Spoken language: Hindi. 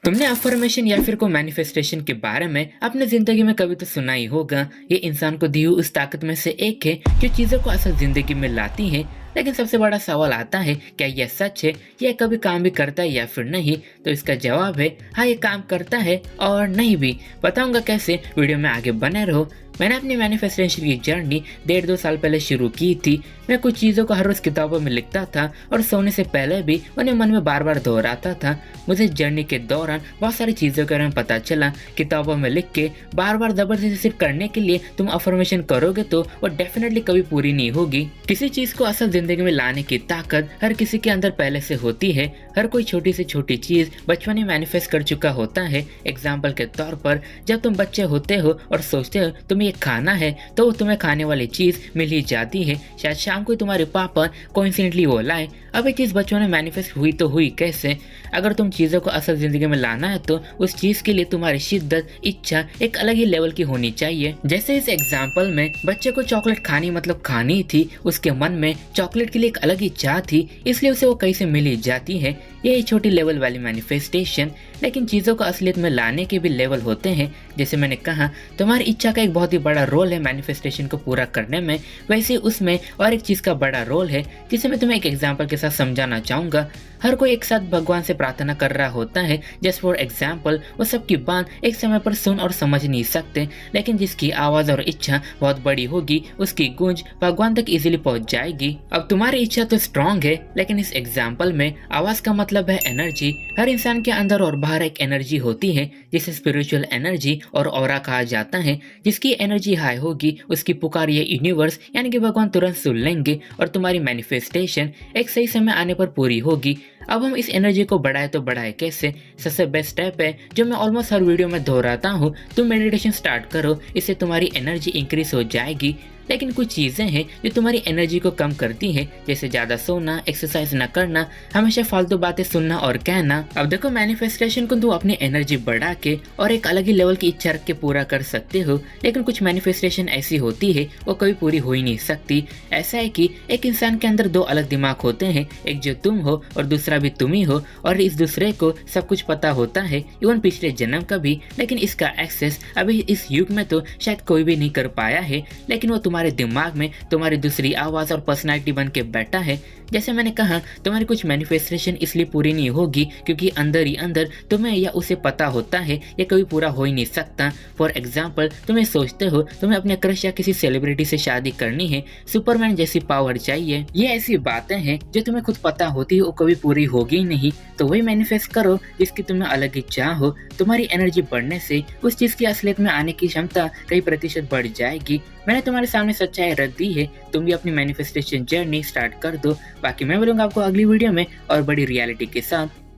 तुमने अफर्मेशन या फिर को मैनिफेस्टेशन के बारे में अपने जिंदगी में कभी तो सुना ही होगा। ये इंसान को दी हुई उस ताकत में से एक है जो चीजों को असल जिंदगी में लाती है। लेकिन सबसे बड़ा सवाल आता है, क्या यह सच है? यह कभी काम भी करता है या फिर नहीं? तो इसका जवाब है हाँ, ये काम करता है और नहीं भी। बताऊंगा कैसे, वीडियो में आगे बने रहो। मैंने अपनी मैनिफेस्टेशन की जर्नी 1.5-2 साल पहले शुरू की थी। मैं कुछ चीज़ों को हर रोज़ किताबों में लिखता था और सोने से पहले भी उन्हें मन में बार बार दोहराता था। मुझे जर्नी के दौरान बहुत सारी चीज़ों के बारे में पता चला। किताबों में लिख के बार बार जबरदस्ती सिर्फ करने के लिए तुम अफर्मेशन करोगे तो वो डेफिनेटली कभी पूरी नहीं होगी। किसी चीज़ को असल जिंदगी में लाने की ताकत हर किसी के अंदर पहले से होती है। हर कोई छोटी से छोटी चीज़ बचपन में मैनिफेस्ट कर चुका होता है। एग्जाम्पल के तौर पर, जब तुम बच्चे होते हो और सोचते हो तुम्हें ये खाना है तो तुम्हें खाने वाली चीज़ मिल ही जाती है। शायद शाम को तुम्हारे पापा कोइंसिडेंटली वो लाए। अब ये चीज़ बच्चों में मैनिफेस्ट हुई तो हुई कैसे? अगर तुम चीज़ों को असल जिंदगी में लाना है तो उस चीज़ के लिए तुम्हारी शिद्दत, इच्छा एक अलग ही लेवल की होनी चाहिए। जैसे इस एग्जाम्पल में बच्चे को चॉकलेट खानी मतलब खानी थी। उसके मन में चॉकलेट के लिए एक अलग ही चाह थी, इसलिए उसे वो कहीं से मिल ही जाती है। यही छोटी लेवल वाली मैनिफेस्टेशन। लेकिन चीज़ों को असलियत में लाने के भी लेवल होते हैं। जैसे मैंने कहा, तुम्हारी इच्छा का एक बहुत ही बड़ा रोल है मैनिफेस्टेशन को पूरा करने में, वैसे उसमें और एक चीज़ का बड़ा रोल है जिसे मैं तुम्हें एक एग्जाम्पल के साथ समझाना चाहूँगा। हर कोई एक साथ भगवान से प्रार्थना कर रहा होता है। जस्ट फॉर एग्जाम्पल, वो सबकी बात एक समय पर सुन और समझ नहीं सकते, लेकिन जिसकी आवाज़ और इच्छा बहुत बड़ी होगी उसकी गूंज भगवान तक इजीली पहुंच जाएगी। अब तुम्हारी इच्छा तो स्ट्रांग है, लेकिन इस एग्जाम्पल में आवाज़ का मतलब है एनर्जी। हर इंसान के अंदर और बाहर एक एनर्जी होती है जिसे स्पिरिचुअल एनर्जी और ऑरा कहा जाता है। जिसकी एनर्जी हाई होगी उसकी पुकार ये यूनिवर्स यानी कि भगवान तुरंत सुन लेंगे और तुम्हारी मैनिफेस्टेशन एक सही समय आने पर पूरी होगी। अब हम इस एनर्जी को बढ़ाए तो बढ़ाए कैसे? सबसे बेस्ट स्टेप है जो मैं ऑलमोस्ट हर वीडियो में दोहराता हूँ, तुम मेडिटेशन स्टार्ट करो। इससे तुम्हारी एनर्जी इंक्रीज हो जाएगी। लेकिन कुछ चीज़ें हैं जो तुम्हारी एनर्जी को कम करती हैं, जैसे ज़्यादा सोना, एक्सरसाइज न करना, हमेशा फालतू बातें सुनना और कहना। अब देखो, मैनिफेस्टेशन को तुम अपनी एनर्जी बढ़ा के और एक अलग ही लेवल की इच्छा रख के पूरा कर सकते हो। लेकिन कुछ मैनिफेस्टेशन ऐसी होती है वो कभी पूरी हो ही नहीं सकती। ऐसा है कि एक इंसान के अंदर दो अलग दिमाग होते हैं, एक जो तुम हो और दूसरा भी तुम ही हो, और इस दूसरे को सब कुछ पता होता है, इवन पिछले जन्म का भी। लेकिन इसका एक्सेस अभी इस युग में तो शायद कोई भी नहीं कर पाया है। लेकिन वो तुम्हारे दिमाग में तुम्हारी दूसरी आवाज़ और पर्सनालिटी बन के बैठा है। जैसे मैंने कहा, तुम्हारी कुछ मैनिफेस्टेशन इसलिए पूरी नहीं होगी क्योंकि अंदर ही अंदर तुम्हें या उसे पता होता है ये कभी पूरा हो ही नहीं सकता। फॉर एग्जाम्पल, तुम्हें सोचते हो तुम्हें अपने क्रश या किसी सेलिब्रिटी से शादी करनी है, सुपरमैन जैसी पावर चाहिए। ये ऐसी बातें हैं जो तुम्हें खुद पता होती है वो कभी पूरी होगी ही नहीं। तो वही मैनिफेस्ट करो जिसकी तुम्हें अलग ही चाह हो। तुम्हारी एनर्जी बढ़ने से उस चीज़ की असलियत में आने की क्षमता कई प्रतिशत बढ़ जाएगी। मैंने तुम्हारे सामने सच्चाई रख दी है, तुम भी अपनी मैनिफेस्टेशन जर्नी स्टार्ट कर दो। बाकी मैं मिलूंगा आपको अगली वीडियो में और बड़ी रियलिटी के साथ।